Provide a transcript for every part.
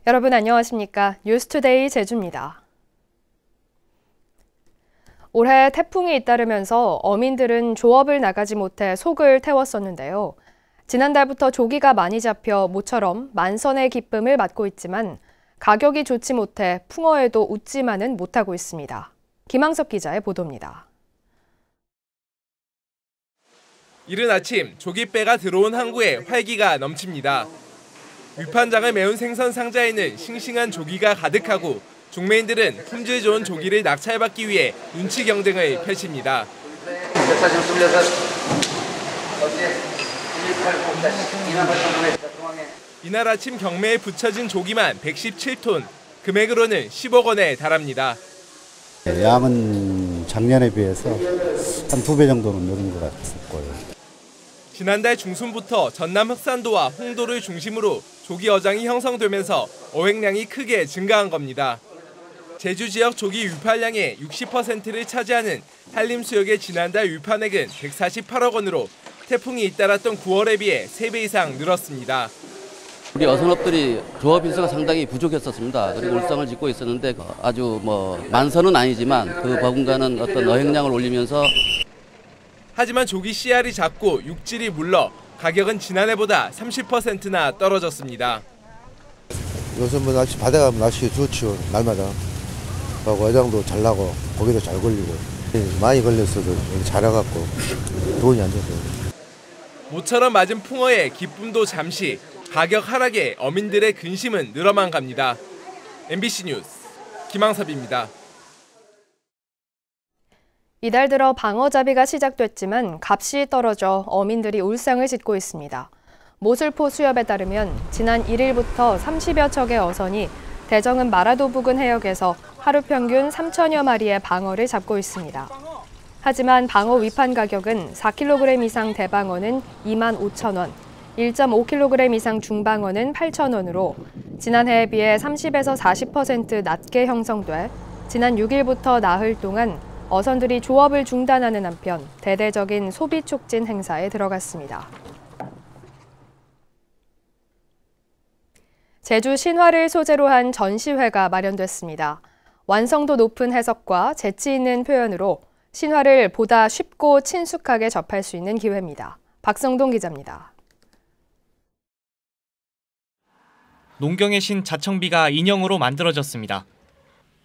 여러분 안녕하십니까? 뉴스투데이 제주입니다. 올해 태풍이 잇따르면서 어민들은 조업을 나가지 못해 속을 태웠었는데요. 지난달부터 조기가 많이 잡혀 모처럼 만선의 기쁨을 맞고 있지만 가격이 좋지 못해 풍어에도 웃지만은 못하고 있습니다. 김항섭 기자의 보도입니다. 이른 아침 조깃배가 들어온 항구에 활기가 넘칩니다. 위판장을 메운 생선 상자에는 싱싱한 조기가 가득하고 종매인들은 품질 좋은 조기를 낙찰받기 위해 눈치 경쟁을 펼칩니다. 이날 아침 경매에 붙여진 조기만 117톤, 금액으로는 10억 원에 달합니다. 양은 작년에 비해서 한 2배 정도는 늘은 것 같을 거예요. 지난달 중순부터 전남 흑산도와 홍도를 중심으로 조기 어장이 형성되면서 어획량이 크게 증가한 겁니다. 제주 지역 조기 위판량의 60%를 차지하는 한림수역의 지난달 위판액은 148억 원으로 태풍이 잇따랐던 9월에 비해 3배 이상 늘었습니다. 우리 어선업들이 조업 인수가 상당히 부족했었습니다. 그리고 울상을 짓고 있었는데 아주 만선은 아니지만 그 버금가는 어떤 어획량을 올리면서 하지만 조기 씨알이 작고 육질이 물러 가격은 지난해보다 30%나 떨어졌습니다. 요즘 날씨 바다 가면 날씨 좋죠. 날마다. 그리고 어장도 잘 나고 고기도 잘 걸리고 많이 걸렸어도 자라갖고 돈이 안 돼서. 모처럼 맞은 풍어에 기쁨도 잠시, 가격 하락에 어민들의 근심은 늘어만 갑니다. MBC 뉴스 김항섭입니다. 이달 들어 방어잡이가 시작됐지만 값이 떨어져 어민들이 울상을 짓고 있습니다. 모슬포 수협에 따르면 지난 1일부터 30여 척의 어선이 대정은 마라도 부근 해역에서 하루 평균 3천여 마리의 방어를 잡고 있습니다. 하지만 방어 위판 가격은 4kg 이상 대방어는 25,000원, 1.5kg 이상 중방어는 8,000원으로 지난해에 비해 30에서 40% 낮게 형성돼 지난 6일부터 나흘 동안 어선들이 조업을 중단하는 한편 대대적인 소비 촉진 행사에 들어갔습니다. 제주 신화를 소재로 한 전시회가 마련됐습니다. 완성도 높은 해석과 재치 있는 표현으로 신화를 보다 쉽고 친숙하게 접할 수 있는 기회입니다. 박성동 기자입니다. 농경의 신 자청비가 인형으로 만들어졌습니다.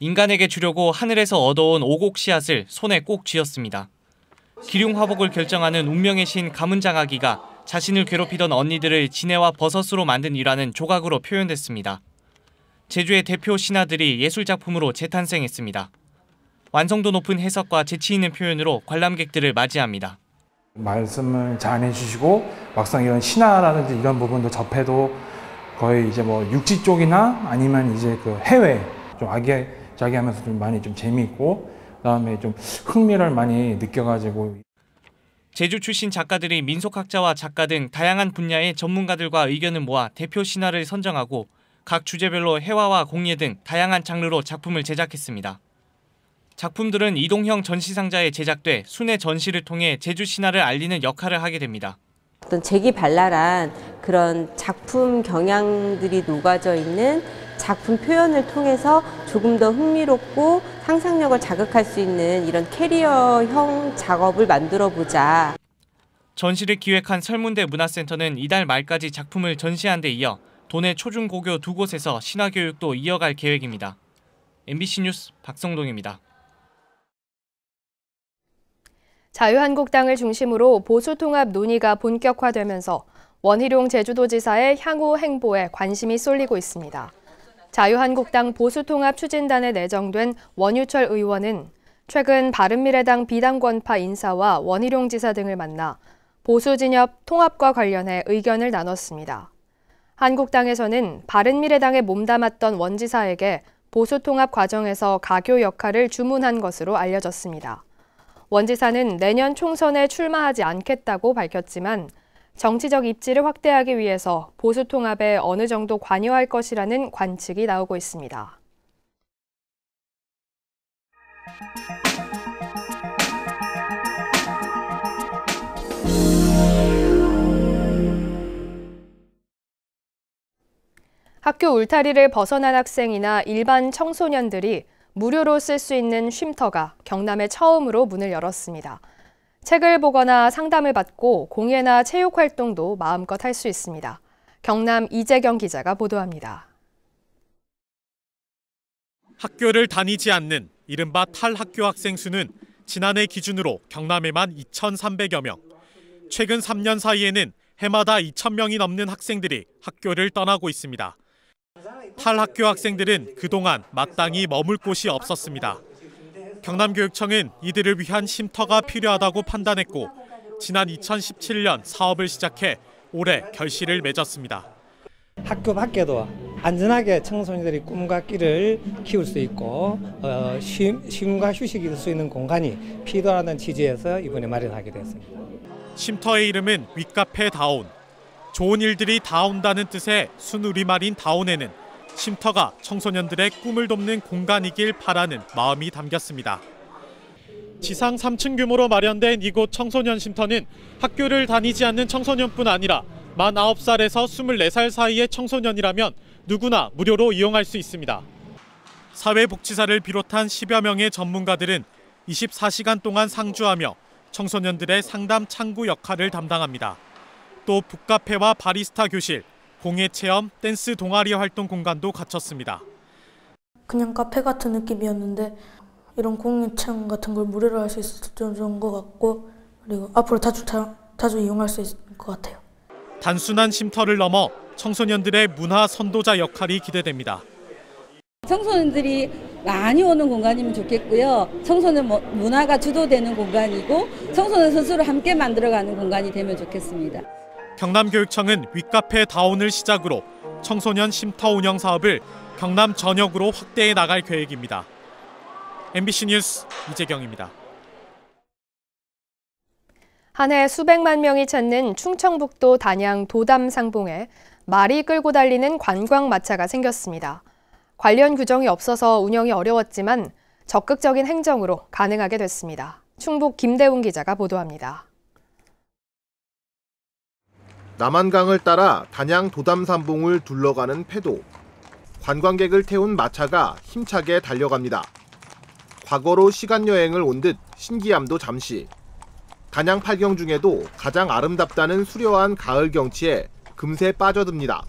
인간에게 주려고 하늘에서 얻어온 오곡 씨앗을 손에 꼭 쥐었습니다. 기륭화복을 결정하는 운명의 신 가문장아기가 자신을 괴롭히던 언니들을 지네와 버섯으로 만든 일화는 조각으로 표현됐습니다. 제주의 대표 신화들이 예술작품으로 재탄생했습니다. 완성도 높은 해석과 재치 있는 표현으로 관람객들을 맞이합니다. 말씀을 잘 해주시고 막상 이런 신화라든지 이런 부분도 접해도 거의 이제 육지 쪽이나 아니면 이제 그 해외 좀 아기자기하면서 좀 많이 좀 재미있고 그다음에 좀 흥미를 많이 느껴가지고. 제주 출신 작가들이 민속학자와 작가 등 다양한 분야의 전문가들과 의견을 모아 대표 신화를 선정하고 각 주제별로 회화와 공예 등 다양한 장르로 작품을 제작했습니다. 작품들은 이동형 전시상자에 제작돼 순회 전시를 통해 제주 신화를 알리는 역할을 하게 됩니다. 어떤 재기발랄한 그런 작품 경향들이 녹아져 있는 작품 표현을 통해서 조금 더 흥미롭고 상상력을 자극할 수 있는 이런 캐리어형 작업을 만들어 보자. 전시를 기획한 설문대 문화센터는 이달 말까지 작품을 전시한 데 이어 도내 초중고교 2곳에서 신화 교육도 이어갈 계획입니다. MBC 뉴스 박성동입니다. 자유한국당을 중심으로 보수통합 논의가 본격화되면서 원희룡 제주도지사의 향후 행보에 관심이 쏠리고 있습니다. 자유한국당 보수통합 추진단에 내정된 원유철 의원은 최근 바른미래당 비당권파 인사와 원희룡 지사 등을 만나 보수진협 통합과 관련해 의견을 나눴습니다. 한국당에서는 바른미래당에 몸담았던 원 지사에게 보수통합 과정에서 가교 역할을 주문한 것으로 알려졌습니다. 원 지사는 내년 총선에 출마하지 않겠다고 밝혔지만 정치적 입지를 확대하기 위해서 보수 통합에 어느 정도 관여할 것이라는 관측이 나오고 있습니다. 학교 울타리를 벗어난 학생이나 일반 청소년들이 무료로 쓸 수 있는 쉼터가 경남에 처음으로 문을 열었습니다. 책을 보거나 상담을 받고 공예나 체육 활동도 마음껏 할 수 있습니다. 경남 이재경 기자가 보도합니다. 학교를 다니지 않는 이른바 탈학교 학생 수는 지난해 기준으로 경남에만 2,300여 명. 최근 3년 사이에는 해마다 2,000명이 넘는 학생들이 학교를 떠나고 있습니다. 탈학교 학생들은 그동안 마땅히 머물 곳이 없었습니다. 경남교육청은 이들을 위한 쉼터가 필요하다고 판단했고 지난 2017년 사업을 시작해 올해 결실을 맺었습니다. 학교 밖에도 안전하게 청소년들이 꿈과 끼를 키울 수 있고 쉼과 휴식이 될 수 있는 공간이 필요하다는 취지에서 이번에 마련하게 됐습니다. 쉼터의 이름은 윗카페 다온. 좋은 일들이 다온다는 뜻의 순우리말인 다온에는 쉼터가 청소년들의 꿈을 돕는 공간이길 바라는 마음이 담겼습니다. 지상 3층 규모로 마련된 이곳 청소년 쉼터는 학교를 다니지 않는 청소년뿐 아니라 만 9살에서 24살 사이의 청소년이라면 누구나 무료로 이용할 수 있습니다. 사회복지사를 비롯한 10여 명의 전문가들은 24시간 동안 상주하며 청소년들의 상담 창구 역할을 담당합니다. 또 북카페와 바리스타 교실, 공예 체험, 댄스 동아리 활동 공간도 갖췄습니다. 그냥 카페 같은 느낌이었는데 이런 공예 체험 같은 걸 무료로 할 수 있을 줄 좋은 것 같고 그리고 앞으로 자주 이용할 수 있을 것 같아요. 단순한 쉼터를 넘어 청소년들의 문화 선도자 역할이 기대됩니다. 청소년들이 많이 오는 공간이면 좋겠고요. 청소년 문화가 주도되는 공간이고 청소년 스스로 함께 만들어가는 공간이 되면 좋겠습니다. 경남교육청은 윗카페 다온을 시작으로 청소년 쉼터 운영 사업을 경남 전역으로 확대해 나갈 계획입니다. MBC 뉴스 이재경입니다. 한 해 수백만 명이 찾는 충청북도 단양 도담 상봉에 말이 끌고 달리는 관광 마차가 생겼습니다. 관련 규정이 없어서 운영이 어려웠지만 적극적인 행정으로 가능하게 됐습니다. 충북 김대웅 기자가 보도합니다. 남한강을 따라 단양 도담산봉을 둘러가는 패도. 관광객을 태운 마차가 힘차게 달려갑니다. 과거로 시간여행을 온 듯 신기함도 잠시. 단양 팔경 중에도 가장 아름답다는 수려한 가을 경치에 금세 빠져듭니다.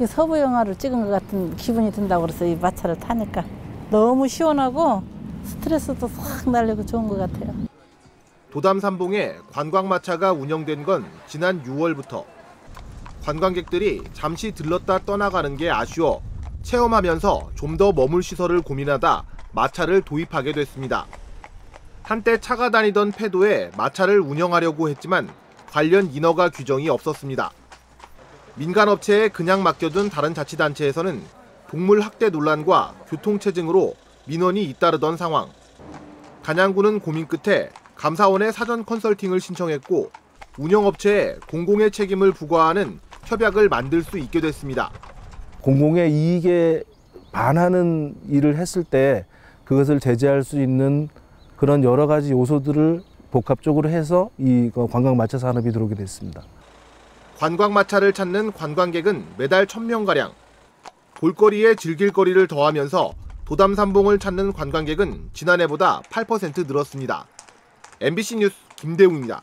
서부 영화를 찍은 것 같은 기분이 든다고 그래서 이 마차를 타니까 너무 시원하고 스트레스도 싹 날리고 좋은 것 같아요. 도담산봉에 관광마차가 운영된 건 지난 6월부터. 관광객들이 잠시 들렀다 떠나가는 게 아쉬워 체험하면서 좀 더 머물 시설을 고민하다 마차를 도입하게 됐습니다. 한때 차가 다니던 패도에 마차를 운영하려고 했지만 관련 인허가 규정이 없었습니다. 민간업체에 그냥 맡겨둔 다른 자치단체에서는 동물 학대 논란과 교통체증으로 민원이 잇따르던 상황. 단양구는 고민 끝에 감사원에 사전 컨설팅을 신청했고 운영업체에 공공의 책임을 부과하는 협약을 만들 수 있게 됐습니다. 공공의 이익에 반하는 일을 했을 때 그것을 제재할 수 있는 그런 여러 가지 요소들을 복합적으로 해서 이 관광마차 산업이 들어오게 됐습니다. 관광마차를 찾는 관광객은 매달 1,000명가량. 볼거리에 즐길거리를 더하면서 도담산봉을 찾는 관광객은 지난해보다 8% 늘었습니다. MBC 뉴스 김대웅입니다.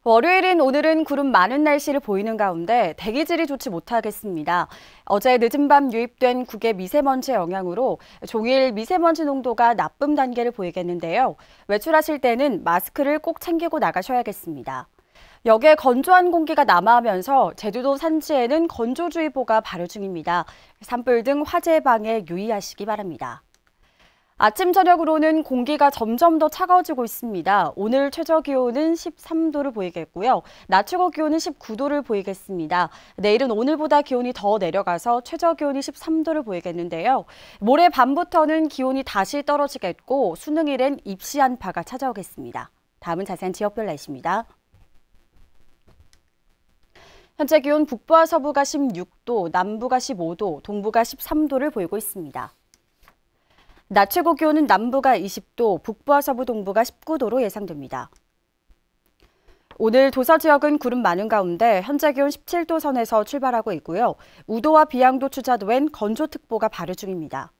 월요일인 오늘은 구름 많은 날씨를 보이는 가운데 대기질이 좋지 못하겠습니다. 어제 늦은 밤 유입된 국외 미세먼지 영향으로 종일 미세먼지 농도가 나쁨 단계를 보이겠는데요. 외출하실 때는 마스크를 꼭 챙기고 나가셔야겠습니다. 여기에 건조한 공기가 남하하면서 제주도 산지에는 건조주의보가 발효 중입니다. 산불 등 화재 예방에 유의하시기 바랍니다. 아침 저녁으로는 공기가 점점 더 차가워지고 있습니다. 오늘 최저 기온은 13도를 보이겠고요. 낮 최고 기온은 19도를 보이겠습니다. 내일은 오늘보다 기온이 더 내려가서 최저 기온이 13도를 보이겠는데요. 모레 밤부터는 기온이 다시 떨어지겠고 수능일엔 입시 한파가 찾아오겠습니다. 다음은 자세한 지역별 날씨입니다. 현재 기온 북부와 서부가 16도, 남부가 15도, 동부가 13도를 보이고 있습니다. 낮 최고 기온은 남부가 20도, 북부와 서부 동부가 19도로 예상됩니다. 오늘 도서 지역은 구름 많은 가운데 현재 기온 17도 선에서 출발하고 있고요. 우도와 비양도 추자도엔 건조특보가 발효 중입니다.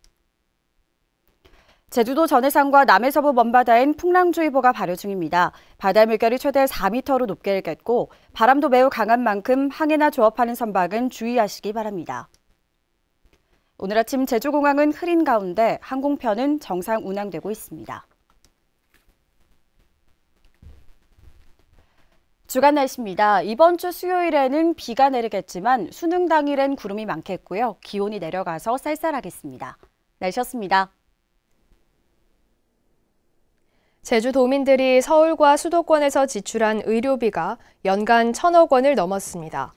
제주도 전해상과 남해서부 먼바다엔 풍랑주의보가 발효 중입니다. 바다 물결이 최대 4m로 높게 일겠고 바람도 매우 강한 만큼 항해나 조업하는 선박은 주의하시기 바랍니다. 오늘 아침 제주공항은 흐린 가운데 항공편은 정상 운항되고 있습니다. 주간 날씨입니다. 이번 주 수요일에는 비가 내리겠지만 수능 당일엔 구름이 많겠고요. 기온이 내려가서 쌀쌀하겠습니다. 날씨였습니다. 제주도민들이 서울과 수도권에서 지출한 의료비가 연간 1,000억 원을 넘었습니다.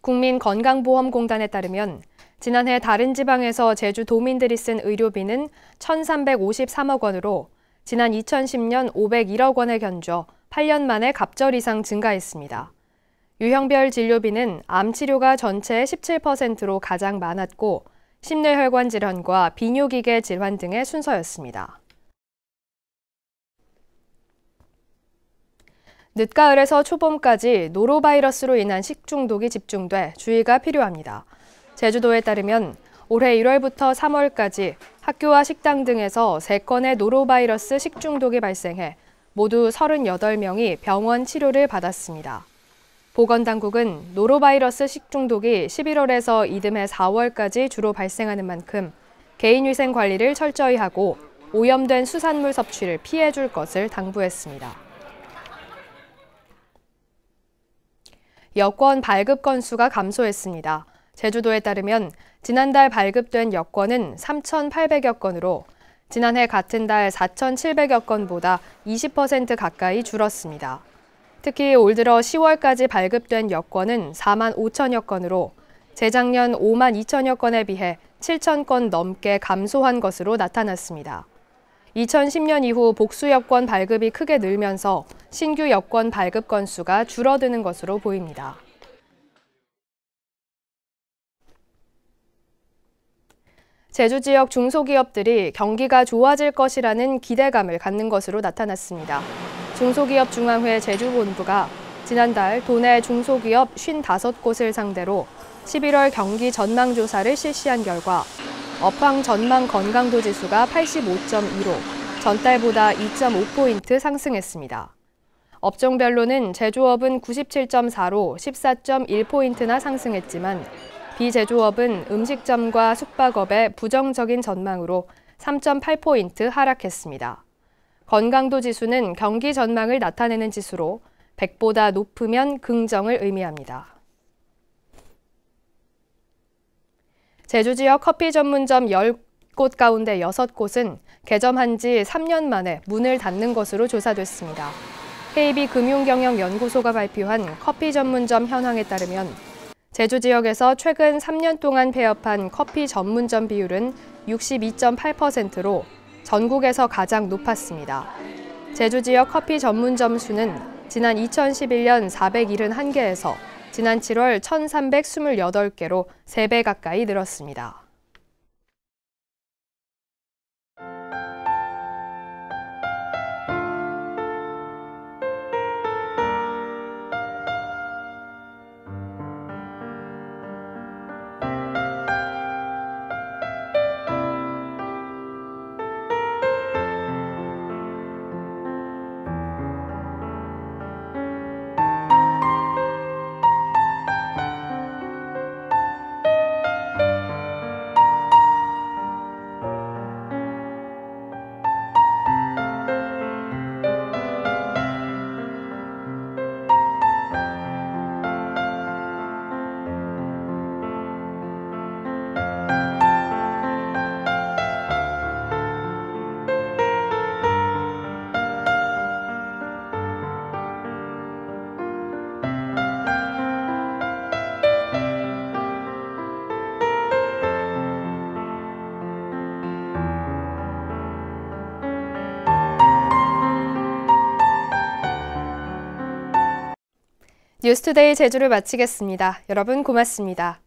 국민건강보험공단에 따르면 지난해 다른 지방에서 제주도민들이 쓴 의료비는 1,353억 원으로 지난 2010년 501억 원에 견줘 8년 만에 갑절 이상 증가했습니다. 유형별 진료비는 암 치료가 전체의 17%로 가장 많았고 심뇌혈관 질환과 비뇨기계 질환 등의 순서였습니다. 늦가을에서 초봄까지 노로바이러스로 인한 식중독이 집중돼 주의가 필요합니다. 제주도에 따르면 올해 1월부터 3월까지 학교와 식당 등에서 3건의 노로바이러스 식중독이 발생해 모두 38명이 병원 치료를 받았습니다. 보건당국은 노로바이러스 식중독이 11월에서 이듬해 4월까지 주로 발생하는 만큼 개인위생 관리를 철저히 하고 오염된 수산물 섭취를 피해줄 것을 당부했습니다. 여권 발급 건수가 감소했습니다. 제주도에 따르면 지난달 발급된 여권은 3,800여 건으로 지난해 같은 달 4,700여 건보다 20% 가까이 줄었습니다. 특히 올 들어 10월까지 발급된 여권은 4만 5천여 건으로 재작년 5만 2천여 건에 비해 7천 건 넘게 감소한 것으로 나타났습니다. 2010년 이후 복수 여권 발급이 크게 늘면서 신규 여권 발급 건수가 줄어드는 것으로 보입니다. 제주 지역 중소기업들이 경기가 좋아질 것이라는 기대감을 갖는 것으로 나타났습니다. 중소기업 중앙회 제주본부가 지난달 도내 중소기업 55곳을 상대로 11월 경기 전망조사를 실시한 결과 업황 전망 건강도 지수가 85.2로 전달보다 2.5포인트 상승했습니다. 업종별로는 제조업은 97.4로 14.1포인트나 상승했지만 비제조업은 음식점과 숙박업의 부정적인 전망으로 3.8포인트 하락했습니다. 건강도 지수는 경기 전망을 나타내는 지수로 100보다 높으면 긍정을 의미합니다. 제주 지역 커피 전문점 10곳 가운데 6곳은 개점한 지 3년 만에 문을 닫는 것으로 조사됐습니다. KB금융경영연구소가 발표한 커피 전문점 현황에 따르면 제주 지역에서 최근 3년 동안 폐업한 커피 전문점 비율은 62.8%로 전국에서 가장 높았습니다. 제주 지역 커피 전문점 수는 지난 2011년 471개에서 지난 7월 1,328개로 3배 가까이 늘었습니다. 뉴스투데이 제주를 마치겠습니다. 여러분 고맙습니다.